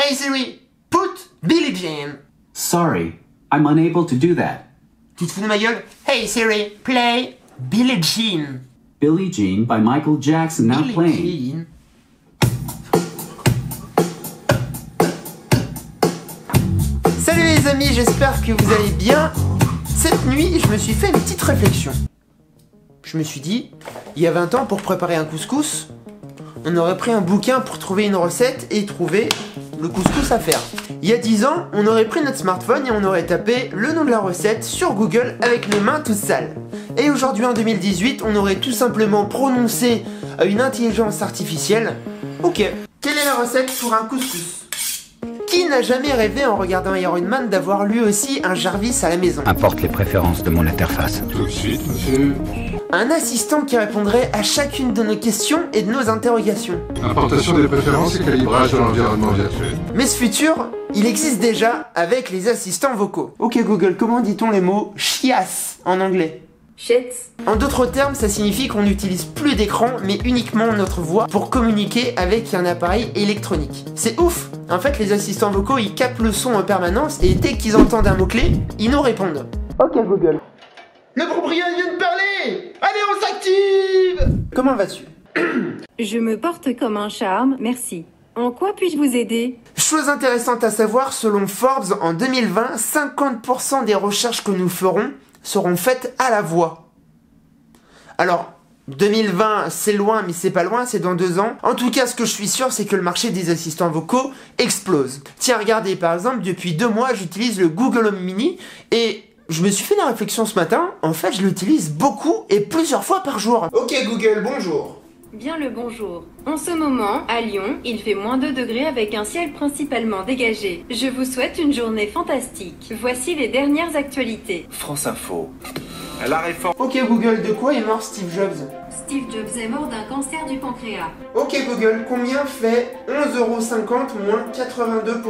Hey Siri, put Billie Jean. Sorry, I'm unable to do that. Tu te fous de ma gueule? Hey Siri, play Billie Jean. Billie Jean by Michael Jackson now Billie playing. Jean. Salut les amis, j'espère que vous allez bien. Cette nuit, je me suis fait une petite réflexion. Je me suis dit, il y a 20 ans, pour préparer un couscous, on aurait pris un bouquin pour trouver une recette et trouver le couscous à faire. Il y a 10 ans, on aurait pris notre smartphone et on aurait tapé le nom de la recette sur Google avec les mains toutes sales. Et aujourd'hui, en 2018, on aurait tout simplement prononcé à une intelligence artificielle, ok, quelle est la recette pour un couscous? Qui n'a jamais rêvé en regardant Iron Man d'avoir lui aussi un Jarvis à la maison? Importe les préférences de mon interface. Tout de suite, monsieur. Un assistant qui répondrait à chacune de nos questions et de nos interrogations. Importation des préférences et calibrage de l'environnement virtuel. Mais ce futur, il existe déjà avec les assistants vocaux. Ok Google, comment dit-on les mots chiasse en anglais? Shit. En d'autres termes, ça signifie qu'on n'utilise plus d'écran, mais uniquement notre voix pour communiquer avec un appareil électronique. C'est ouf! En fait, les assistants vocaux, ils captent le son en permanence et dès qu'ils entendent un mot-clé, ils nous répondent. Ok Google. Le propriétaire vient de parler! Allez, on s'active! Comment vas-tu? Je me porte comme un charme, merci. En quoi puis-je vous aider? Chose intéressante à savoir, selon Forbes, en 2020, 50% des recherches que nous ferons seront faites à la voix. Alors, 2020, c'est loin, mais c'est pas loin, c'est dans 2 ans. En tout cas, ce que je suis sûr, c'est que le marché des assistants vocaux explose. Tiens, regardez, par exemple, depuis 2 mois, j'utilise le Google Home Mini et je me suis fait la réflexion ce matin, en fait, je l'utilise beaucoup et plusieurs fois par jour. Ok Google, bonjour. Bien le bonjour. En ce moment, à Lyon, il fait moins 2 degrés avec un ciel principalement dégagé. Je vous souhaite une journée fantastique. Voici les dernières actualités. France Info. La réforme. Ok Google, de quoi est mort Steve Jobs? Steve Jobs est mort d'un cancer du pancréas. Ok Google, combien fait 11,50€ moins 82%?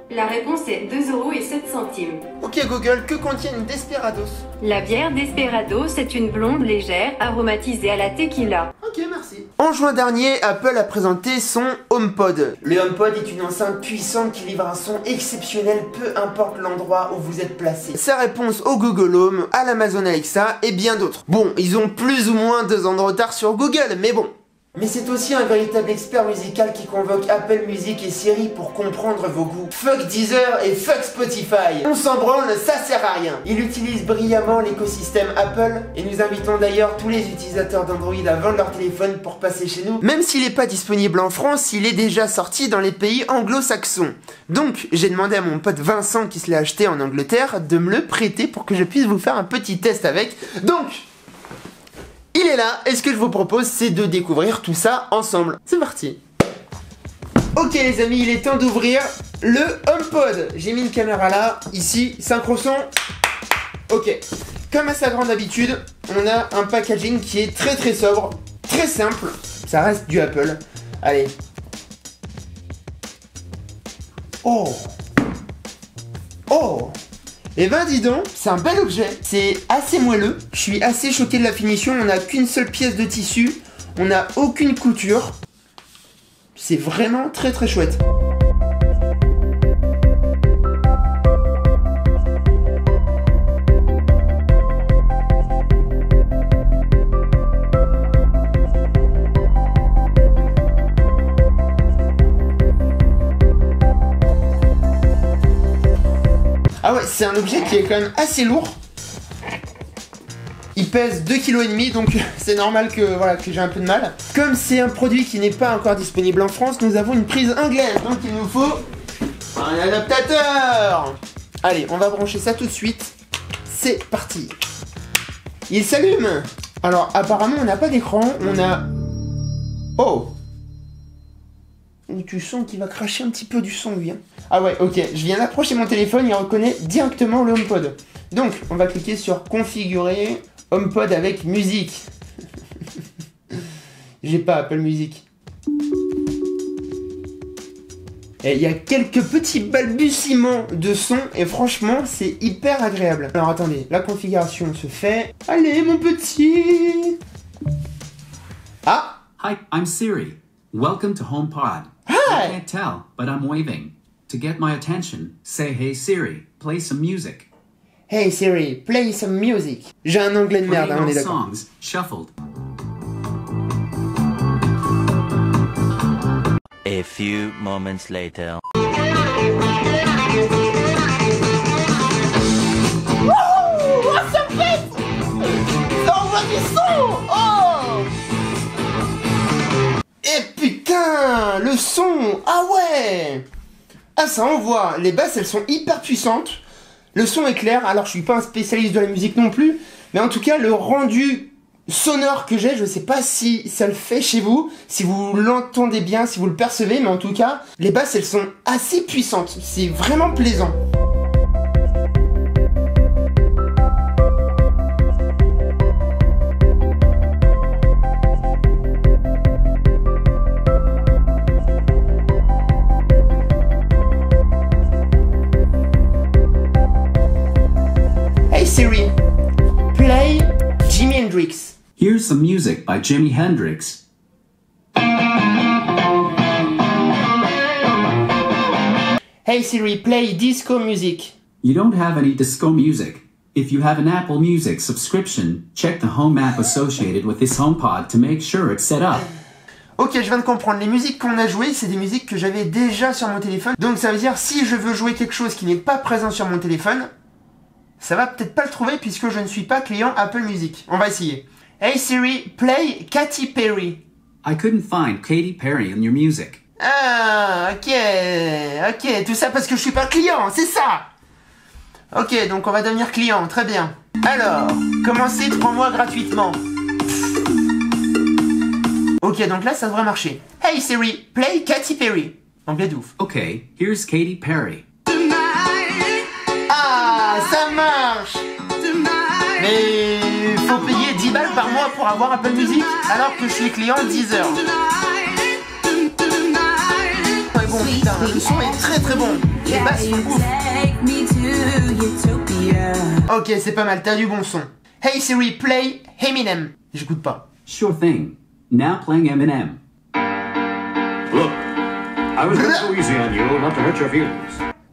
La réponse est 2,07 €. Ok Google, que contiennent Desperados? La bière Desperado, c'est une blonde légère aromatisée à la tequila. Ok, merci. En juin dernier, Apple a présenté son HomePod. Le HomePod est une enceinte puissante qui livre un son exceptionnel, peu importe l'endroit où vous êtes placé. Sa réponse au Google Home, à l'Amazon Alexa et bien d'autres. Bon, ils ont plus ou moins 2 ans de retard sur Google, mais bon. Mais c'est aussi un véritable expert musical qui convoque Apple Music et Siri pour comprendre vos goûts. Fuck Deezer et fuck Spotify. On s'en branle, ça sert à rien. Il utilise brillamment l'écosystème Apple et nous invitons d'ailleurs tous les utilisateurs d'Android à vendre leur téléphone pour passer chez nous. Même s'il n'est pas disponible en France, il est déjà sorti dans les pays anglo-saxons. Donc, j'ai demandé à mon pote Vincent qui se l'a acheté en Angleterre de me le prêter pour que je puisse vous faire un petit test avec. Donc, il est là, et ce que je vous propose, c'est de découvrir tout ça ensemble. C'est parti. Ok les amis, il est temps d'ouvrir le HomePod. J'ai mis une caméra là, ici, synchro son. Ok. Comme à sa grande habitude, on a un packaging qui est très très sobre, très simple. Ça reste du Apple. Allez. Oh. Oh. Et ben dis donc, c'est un bel objet, c'est assez moelleux, je suis assez choqué de la finition, on n'a qu'une seule pièce de tissu, on n'a aucune couture, c'est vraiment très très chouette. Ah ouais, c'est un objet qui est quand même assez lourd. Il pèse 2,5 kg, donc c'est normal que, voilà, que j'ai un peu de mal. Comme c'est un produit qui n'est pas encore disponible en France, nous avons une prise anglaise, donc il nous faut un adaptateur. Allez, on va brancher ça tout de suite. C'est parti. Il s'allume. Alors, apparemment, on n'a pas d'écran, on a... Oh. Tu sens qu'il va cracher un petit peu du son, lui. Hein. Ah ouais, ok. Je viens d'approcher mon téléphone, il reconnaît directement le HomePod. Donc, on va cliquer sur configurer HomePod avec musique. J'ai pas Apple Music. Et il y a quelques petits balbutiements de son et franchement, c'est hyper agréable. Alors attendez, la configuration se fait. Allez, mon petit. Ah. Hi, I'm Siri. Welcome to HomePod. Hi. You can't tell, but I'm waving. To get my attention, say hey Siri, play some music. Hey Siri, play some music. J'ai un anglais de merde, Playing on est all d'accord. songs, shuffled. A few moments later. Et putain, le son. Ah ouais. Ah, ça envoie. Les basses, elles sont hyper puissantes. Le son est clair. Alors, je suis pas un spécialiste de la musique non plus, mais en tout cas, le rendu sonore que j'ai, je sais pas si ça le fait chez vous, si vous l'entendez bien, si vous le percevez, mais en tout cas, les basses, elles sont assez puissantes. C'est vraiment plaisant. Hey Siri, play Jimi Hendrix. Here's some music by Jimi Hendrix. Hey Siri, play disco music. You don't have any disco music. If you have an Apple Music subscription, check the home app associated with this HomePod to make sure it's set up. Ok, je viens de comprendre. Les musiques qu'on a jouées, c'est des musiques que j'avais déjà sur mon téléphone. Donc ça veut dire, si je veux jouer quelque chose qui n'est pas présent sur mon téléphone, ça va peut-être pas le trouver puisque je ne suis pas client Apple Music. On va essayer. Hey Siri, play Katy Perry. I couldn't find Katy Perry in your music. Ah, ok, tout ça parce que je suis pas client, c'est ça. Ok, donc on va devenir client, très bien. Alors, commencez 3 mois gratuitement. Ok, donc là ça devrait marcher. Hey Siri, play Katy Perry. Anglais de ouf. Okay, here's Katy Perry. Ah, ça marche. Mais faut payer 10 balles par mois pour avoir Apple Music, alors que je suis client 10 heures. Ouais, bon, putain, le son est très très bon. Les basses sont ouf. Ok, c'est pas mal, t'as du bon son. Hey Siri, play Eminem. J'écoute pas. Sure thing. Now playing Eminem. Look, I was going so easy on you not to hurt your feelings.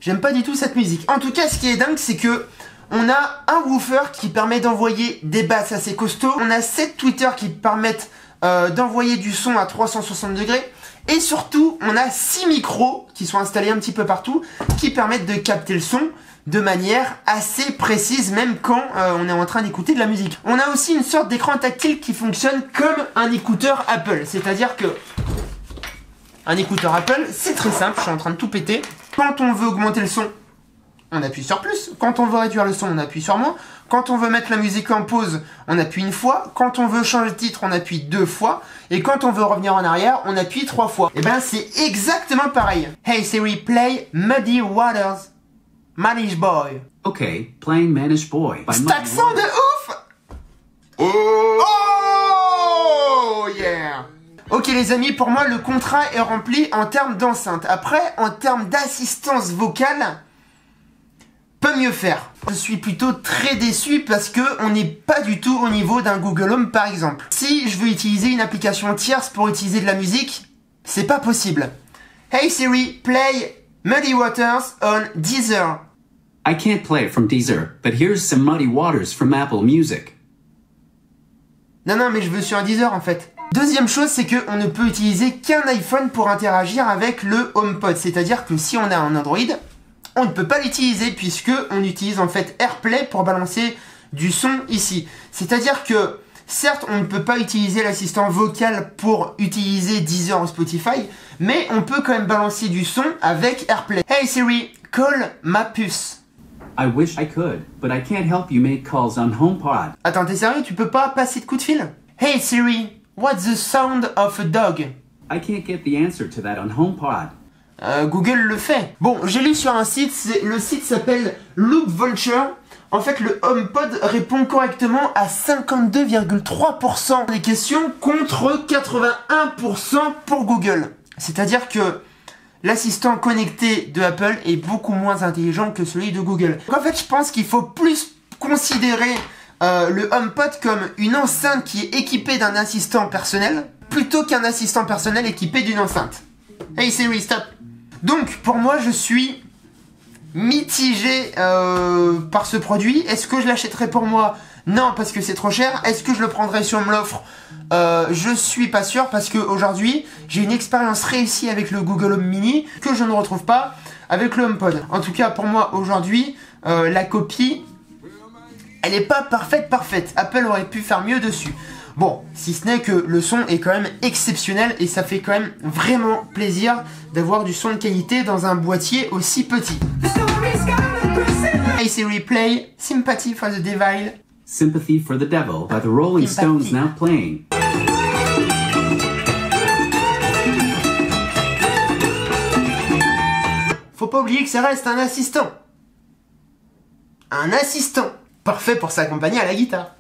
J'aime pas du tout cette musique. En tout cas, ce qui est dingue, c'est que on a un woofer qui permet d'envoyer des basses assez costauds. On a 7 tweeters qui permettent d'envoyer du son à 360 degrés. Et surtout, on a 6 micros qui sont installés un petit peu partout, qui permettent de capter le son de manière assez précise, même quand on est en train d'écouter de la musique. On a aussi une sorte d'écran tactile qui fonctionne comme un écouteur Apple. C'est-à-dire que un écouteur Apple, c'est très simple, je suis en train de tout péter. Quand on veut augmenter le son, on appuie sur plus. Quand on veut réduire le son, on appuie sur moins. Quand on veut mettre la musique en pause, on appuie 1 fois. Quand on veut changer de titre, on appuie 2 fois. Et quand on veut revenir en arrière, on appuie 3 fois. Et ben c'est exactement pareil. Hey Siri, play Muddy Waters, Manish Boy. Okay, playing Manish Boy. By Cet Muddy accent de Waters. ouf! Oh yeah! Ok les amis, pour moi le contrat est rempli en termes d'enceinte. Après, en termes d'assistance vocale, peut mieux faire. Je suis plutôt très déçu parce que on n'est pas du tout au niveau d'un Google Home par exemple. Si je veux utiliser une application tierce pour utiliser de la musique, c'est pas possible. Hey Siri, play Muddy Waters on Deezer. I can't play it from Deezer, but here's some Muddy Waters from Apple Music. Non, mais je veux sur un Deezer en fait. Deuxième chose, c'est qu'on ne peut utiliser qu'un iPhone pour interagir avec le HomePod. C'est-à-dire que si on a un Android, on ne peut pas l'utiliser puisque on utilise en fait AirPlay pour balancer du son ici. C'est-à-dire que, certes, on ne peut pas utiliser l'assistant vocal pour utiliser Deezer ou Spotify, mais on peut quand même balancer du son avec AirPlay. Hey Siri, call ma puce. I wish I could, but I can't help you make calls on HomePod. Attends, t'es sérieux? Tu peux pas passer de coup de fil? Hey Siri, what's the sound of a dog? I can't get the answer to that on HomePod. Google le fait. Bon, j'ai lu sur un site, le site s'appelle Loop Vulture. En fait, le HomePod répond correctement à 52,3% des questions contre 81% pour Google. C'est-à-dire que l'assistant connecté de Apple est beaucoup moins intelligent que celui de Google. Donc en fait, je pense qu'il faut plus considérer le HomePod comme une enceinte qui est équipée d'un assistant personnel plutôt qu'un assistant personnel équipé d'une enceinte. Hey Siri, stop. Donc pour moi je suis mitigé par ce produit. Est-ce que je l'achèterai pour moi? Non, parce que c'est trop cher. Est-ce que je le prendrai si on me l'offre? Je suis pas sûr, parce que aujourd'hui j'ai une expérience réussie avec le Google Home Mini que je ne retrouve pas avec le HomePod. En tout cas pour moi aujourd'hui la copie elle est pas parfaite. Apple aurait pu faire mieux dessus. Bon, si ce n'est que le son est quand même exceptionnel et ça fait quand même vraiment plaisir d'avoir du son de qualité dans un boîtier aussi petit. Hey Siri, play Sympathy for the Devil. Sympathy for the Devil by the Rolling Stones now playing. Faut pas oublier que ça reste un assistant. Un assistant. Parfait pour s'accompagner à la guitare.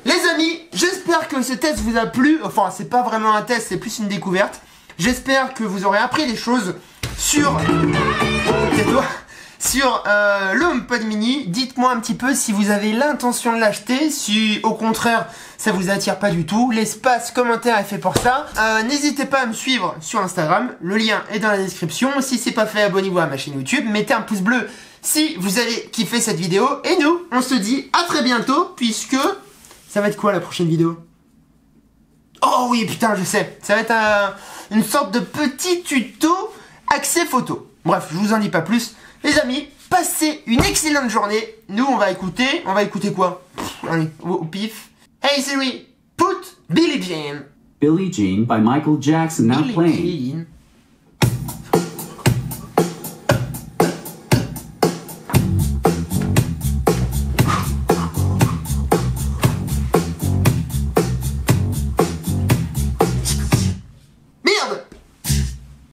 Les amis, j'espère que ce test vous a plu. Enfin, c'est pas vraiment un test, c'est plus une découverte. J'espère que vous aurez appris des choses sur... Tais-toi. Sur le HomePod Mini. Dites-moi un petit peu si vous avez l'intention de l'acheter, si au contraire ça vous attire pas du tout. L'espace commentaire est fait pour ça. N'hésitez pas à me suivre sur Instagram, le lien est dans la description. Si c'est pas fait, abonnez-vous à ma chaîne YouTube, mettez un pouce bleu si vous avez kiffé cette vidéo. Et nous, on se dit à très bientôt, puisque ça va être quoi la prochaine vidéo? Oh oui, putain, je sais. Ça va être une sorte de petit tuto accès photo. Bref, je vous en dis pas plus. Les amis, passez une excellente journée. Nous, on va écouter quoi? Allez, au pif. Hey Siri, put Billie Jean. Billie Jean by Michael Jackson now Billie playing. Jean.